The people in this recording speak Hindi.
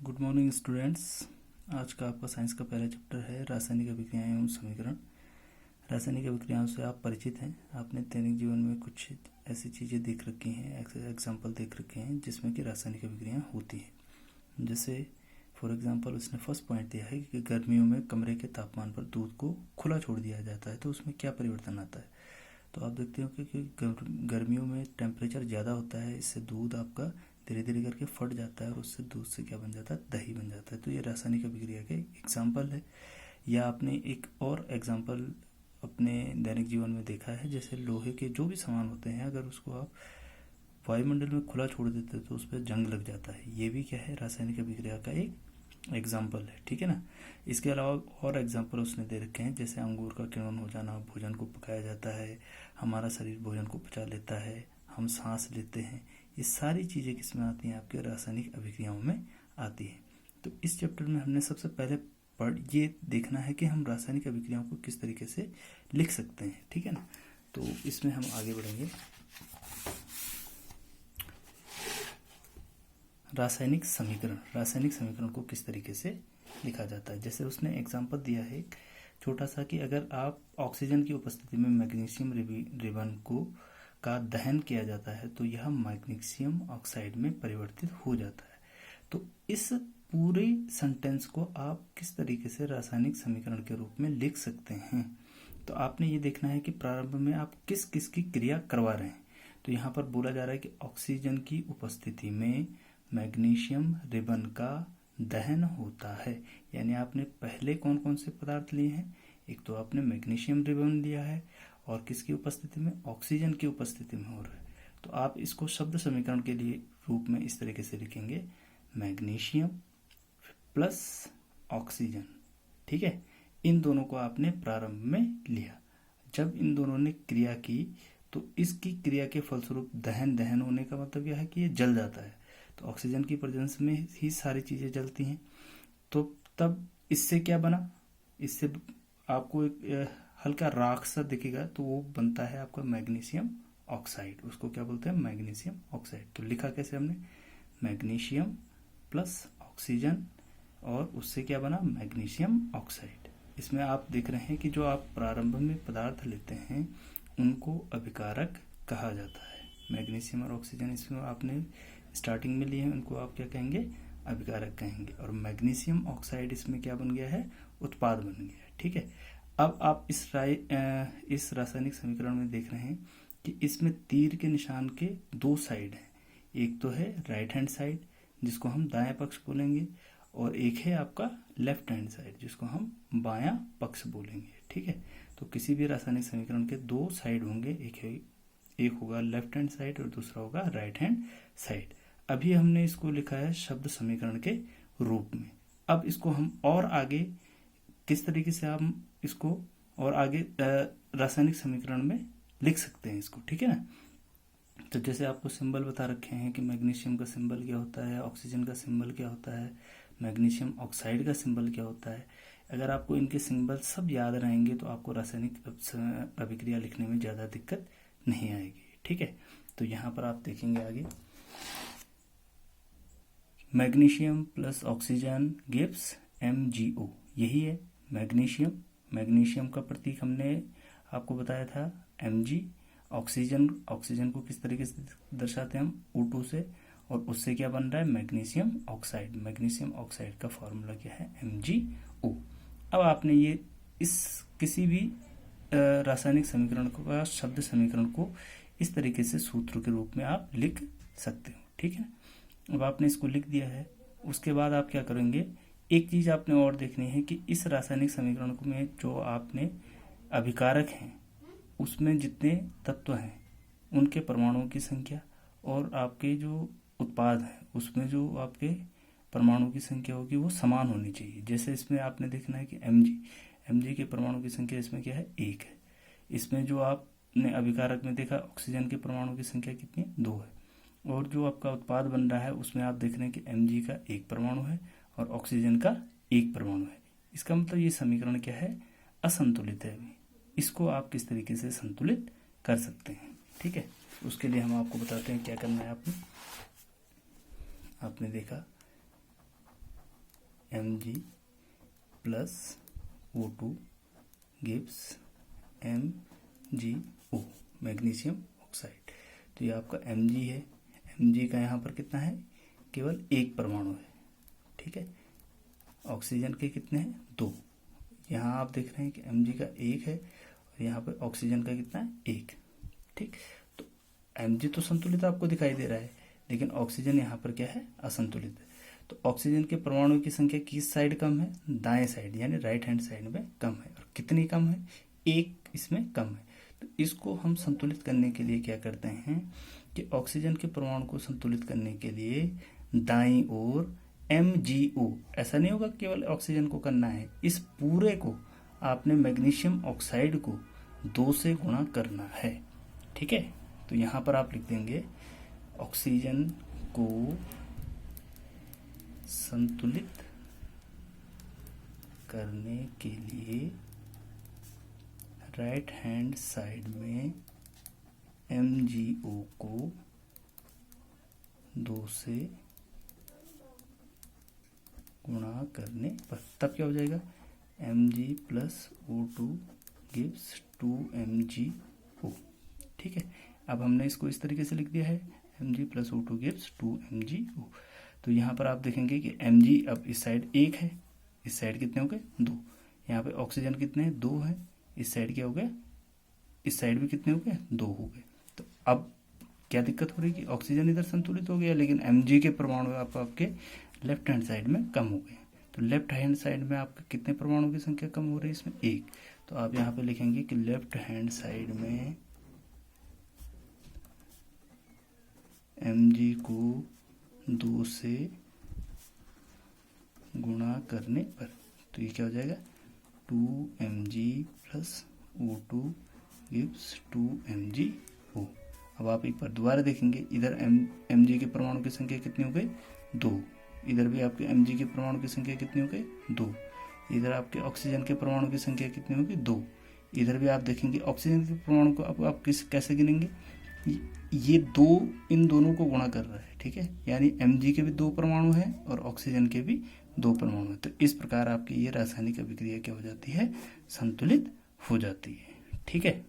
Good morning students. आज का आपका साइंस का पहला चैप्टर है रासायनिक अभिक्रियाएं एवं समीकरण। रासायनिक अभिक्रियाओं से आप परिचित हैं। आपने दैनिक जीवन में कुछ ऐसी चीज़ें देख रखी हैं, एग्जाम्पल देख रखे हैं जिसमें कि रासायनिक अभिक्रियाएं होती हैं। जैसे फॉर एग्जांपल उसने फर्स्ट पॉइंट दिया है कि गर्मियों में कमरे के तापमान पर दूध को खुला छोड़ दिया जाता है तो उसमें क्या परिवर्तन आता है। तो आप देखते हो कि गर्मियों में टेम्परेचर ज़्यादा होता है, इससे दूध आपका धीरे धीरे करके फट जाता है और उससे दूध से क्या बन जाता है, दही बन जाता है। तो ये रासायनिक अभिक्रिया के एग्जाम्पल है। या आपने एक और एग्जाम्पल अपने दैनिक जीवन में देखा है, जैसे लोहे के जो भी सामान होते हैं अगर उसको आप वायुमंडल में खुला छोड़ देते हैं तो उस पर जंग लग जाता है। ये भी क्या है, रासायनिक अभिक्रिया का एक एग्जाम्पल है, ठीक है ना। इसके अलावा और एग्जाम्पल उसने दे रखे हैं, जैसे अंगूर का किण्वन हो जाना, भोजन को पकाया जाता है, हमारा शरीर भोजन को पचा लेता है, हम सांस लेते हैं। ये सारी चीज़ें किस में आती हैं, आपके रासायनिक अभिक्रियाओं में आती हैं। तो इस चैप्टर में हमने सबसे पहले ये देखना है कि हम रासायनिक अभिक्रियाओं को किस तरीके से लिख सकते हैं, ठीक है ना। तो इसमें हम आगे बढ़ेंगे। रासायनिक समीकरण को किस तरीके से लिखा जाता है। जैसे उसने एग्जाम्पल दिया है एक छोटा सा कि अगर आप ऑक्सीजन की उपस्थिति में मैग्नीशियम रिबन को का दहन किया जाता है तो यह मैग्नीशियम ऑक्साइड में परिवर्तित हो जाता है। तो इस पूरे सेंटेंस को आप किस तरीके से रासायनिक समीकरण के रूप में लिख सकते हैं। तो आपने ये देखना है कि प्रारंभ में आप किस किस की क्रिया करवा रहे हैं। तो यहाँ पर बोला जा रहा है कि ऑक्सीजन की उपस्थिति में मैग्नीशियम रिबन का दहन होता है। यानी आपने पहले कौन कौन से पदार्थ लिए हैं, एक तो आपने मैग्नीशियम रिबन लिया है और किसकी उपस्थिति में, ऑक्सीजन की उपस्थिति में हो रहा है। तो आप इसको शब्द समीकरण के लिए रूप में इस तरीके से लिखेंगे, मैग्नीशियम प्लस ऑक्सीजन, ठीक है। इन दोनों को आपने प्रारंभ में लिया। जब इन दोनों ने क्रिया की तो इसकी क्रिया के फलस्वरूप दहन होने का मतलब यह है कि ये जल जाता है। तो ऑक्सीजन की प्रेजेंस में ही सारी चीजें जलती हैं। तो तब इससे क्या बना, इससे आपको एक हल्का राख सा दिखेगा, तो वो बनता है आपका मैग्नीशियम ऑक्साइड। उसको क्या बोलते हैं, मैग्नीशियम ऑक्साइड। तो लिखा कैसे हमने, मैग्नीशियम प्लस ऑक्सीजन और उससे क्या बना, मैग्नीशियम ऑक्साइड। इसमें आप देख रहे हैं कि जो आप प्रारंभ में पदार्थ लेते हैं उनको अभिकारक कहा जाता है। मैग्नीशियम और ऑक्सीजन इसमें आपने स्टार्टिंग में लिए हैं, उनको आप क्या कहेंगे, अभिकारक कहेंगे। और मैग्नीशियम ऑक्साइड इसमें क्या बन गया है, उत्पाद बन गया है, ठीक है। अब आप इस रासायनिक समीकरण में देख रहे हैं कि इसमें तीर के निशान के दो साइड हैं। एक तो है राइट हैंड साइड जिसको हम दायां पक्ष बोलेंगे, और एक है आपका लेफ्ट हैंड साइड जिसको हम बायां पक्ष बोलेंगे, ठीक है। तो किसी भी रासायनिक समीकरण के दो साइड होंगे, एक होगा लेफ्ट हैंड साइड और दूसरा होगा राइट हैंड साइड। अभी हमने इसको लिखा है शब्द समीकरण के रूप में। अब इसको हम और आगे किस तरीके से हम इसको और आगे रासायनिक समीकरण में लिख सकते हैं इसको, ठीक है ना। तो जैसे आपको सिंबल बता रखे हैं कि मैग्नीशियम का सिंबल क्या होता है, ऑक्सीजन का सिंबल क्या होता है, मैग्नीशियम ऑक्साइड का सिंबल क्या होता है। अगर आपको इनके सिंबल सब याद रहेंगे तो आपको रासायनिक अभिक्रिया लिखने में ज़्यादा दिक्कत नहीं आएगी, ठीक है। तो यहाँ पर आप देखेंगे आगे, magnesium plus oxygen gives MgO, यही है मैग्नीशियम का प्रतीक हमने आपको बताया था Mg। ऑक्सीजन को किस तरीके से दर्शाते हैं हम, O2 से, और उससे क्या बन रहा है, मैग्नीशियम ऑक्साइड का फॉर्मूला क्या है, MgO। अब आपने ये इस किसी भी रासायनिक समीकरण का शब्द समीकरण को इस तरीके से सूत्र के रूप में आप लिख सकते हो, ठीक है। अब आपने इसको लिख दिया है, उसके बाद आप क्या करेंगे, एक चीज आपने और देखनी है कि इस रासायनिक समीकरण में जो आपने अभिकारक हैं उसमें जितने तत्व हैं उनके परमाणुओं की संख्या और आपके जो उत्पाद हैं उसमें जो आपके परमाणु की संख्या होगी वो समान होनी चाहिए। जैसे इसमें आपने देखना है कि Mg के परमाणु की संख्या इसमें क्या है, 1 है। इसमें जो आपने अभिकारक में देखा ऑक्सीजन के परमाणु की संख्या कितनी है, 2 है। और जो आपका उत्पाद बन रहा है उसमें आप देख रहे हैं कि Mg का 1 परमाणु है और ऑक्सीजन का 1 परमाणु है। इसका मतलब ये समीकरण क्या है, असंतुलित है। अभी इसको आप किस तरीके से संतुलित कर सकते हैं, ठीक है। उसके लिए हम आपको बताते हैं क्या करना है। आपने देखा Mg plus O2 gives MgO, magnesium oxide. तो ये आपका Mg है। Mg का यहाँ पर कितना है, केवल एक परमाणु है, ठीक है। ऑक्सीजन के कितने हैं, 2। यहाँ आप देख रहे हैं कि Mg का 1 है और यहाँ पे ऑक्सीजन का कितना है, 1, ठीक। तो Mg तो संतुलित आपको दिखाई दे रहा है, लेकिन ऑक्सीजन यहाँ पर क्या है, असंतुलित है। तो ऑक्सीजन के परमाणु की संख्या किस साइड कम है, दाएं साइड यानी राइट हैंड साइड में कम है। और कितनी कम है, 1 इसमें कम है। तो इसको हम संतुलित करने के लिए क्या करते हैं कि ऑक्सीजन के परमाणु को संतुलित करने के लिए दाईं ओर MgO, ऐसा नहीं होगा केवल ऑक्सीजन को करना है, इस पूरे को आपने मैग्नीशियम ऑक्साइड को 2 से गुणा करना है, ठीक है। तो यहाँ पर आप लिख देंगे ऑक्सीजन को संतुलित करने के लिए राइट हैंड साइड में MgO को 2 से गुणा करने पर तब क्या हो जाएगा, Mg plus O2 gives 2MgO, ठीक है। अब हमने इसको इस तरीके से लिख दिया है, Mg plus O2 gives 2MgO। तो यहाँ पर आप देखेंगे कि Mg अब इस साइड 1 है, इस साइड कितने हो गए, 2। यहाँ पे ऑक्सीजन कितने हैं, 2 है, इस साइड क्या हो गया, इस साइड भी कितने हो गए, 2 हो गए। तो अब क्या दिक्कत हो रही है कि ऑक्सीजन इधर संतुलित हो गया, लेकिन Mg के परमाणु आपके लेफ्ट हैंड साइड में कम हो गए। तो लेफ्ट हैंड साइड में आपके कितने परमाणु की संख्या कम हो रही है, इसमें 1। तो आप यहाँ पे लिखेंगे कि लेफ्ट हैंड साइड में Mg को 2 से गुणा करने पर, तो ये क्या हो जाएगा, 2Mg plus O2 gives 2MgO। अब आप एक बार दोबारा देखेंगे, इधर Mg के परमाणु की संख्या कितनी हो गई, 2। इधर भी आपके Mg के परमाणु की संख्या कितनी हो गई, 2। इधर आपके ऑक्सीजन के परमाणु की संख्या कितनी होगी, 2। इधर भी आप देखेंगे ऑक्सीजन के परमाणु को अब आप कैसे गिनेंगे, ये 2 इन दोनों को गुणा कर रहा है, ठीक है। यानी Mg के भी 2 परमाणु हैं और ऑक्सीजन के भी 2 परमाणु हैं। तो इस प्रकार आपकी ये रासायनिक अभिक्रिया क्या हो जाती है, संतुलित हो जाती है, ठीक है।